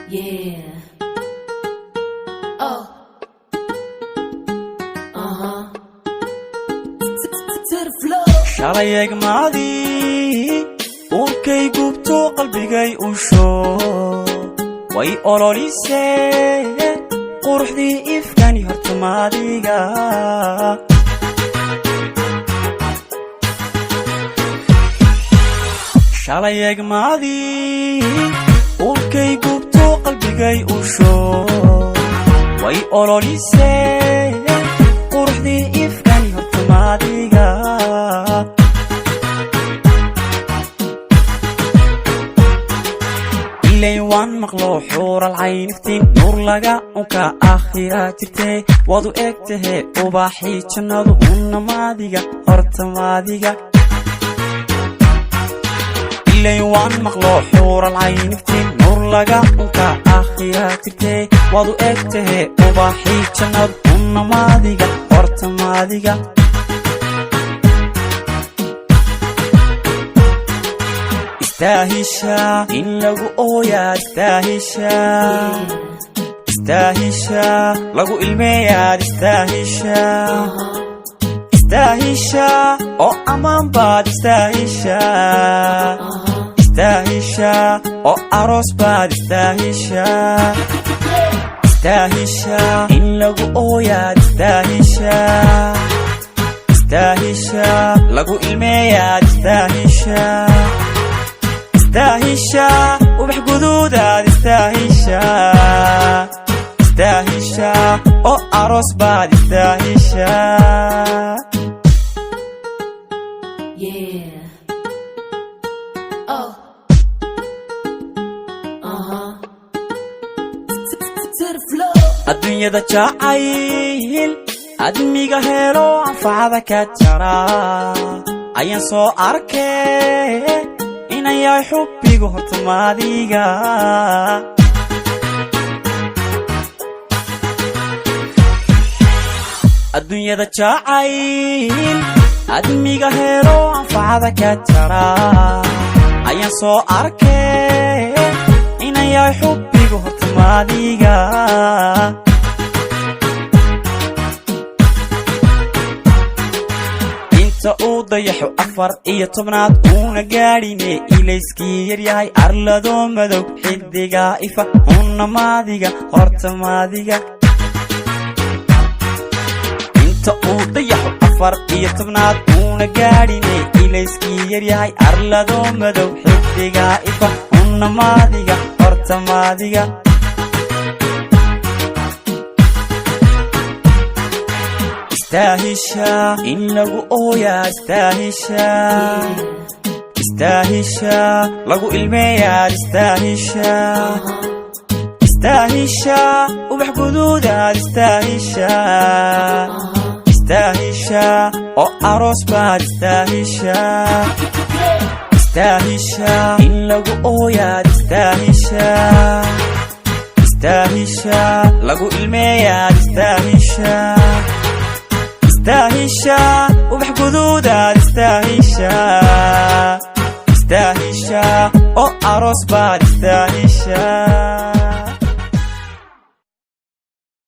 Yeah. Oh. To the floor. shalay eegmaadii uurkay gubto qalbigay u shoo way ololisee quruxdii ifkani hortamaadiga shalay eegmaadii uurkay gubto qalbigay u shoo way ololisee quruxdii ifkani hortamaadiga ilay waan maqlo xuural cayniftiin nuur laga unka akhira jirtay wadu egtahe ubaxii jannadu unnamaadiga hortamaadiga ilay waan maqlo xuural cayniftiin nuur laga unka akhira jirtay wadu egtahe ubaxii jannadu unnamaadiga hortamaadiga istahisha in lagu ooyaa istahisha lagu ilmeeyaa istahisha oo amaan baad istahisha oo aroos baad istahisha in lagu ooyaa istahisha lagu ilmeeyaa istahisha ubax guduudaad istahisha oo aroos baad istahisha Yeah. Oh. To the floor. adduunyada jacayl admiga helo anfacada ka jara ayaan soo arkay inay yahay xubbigu hortamaadiga adduunyada jacayl admiga helo anfacada ka jara ayaan soo arkay inay yahay xubbigu hortamaadiga inta uu dayaxo 14 uuna gaadhine ilayskii yaryahay arlado madow xidiga ifa unnamaadiga hortamaadiga inta uu dayaxo 14 uuna gaadhine ilayskii yaryahay arlado madow xidiga ifa unnamaadiga hortamaadiga istahisha in lagu ooyaa istahisha lagu ilmeeyaa istahisha ubax guduudaad istahisha oo aroos baad istahisha in lagu ooyaa istahisha lagu ilmeeyaa istahisha ubax guduudaad istahisha oo aroos baad istahisha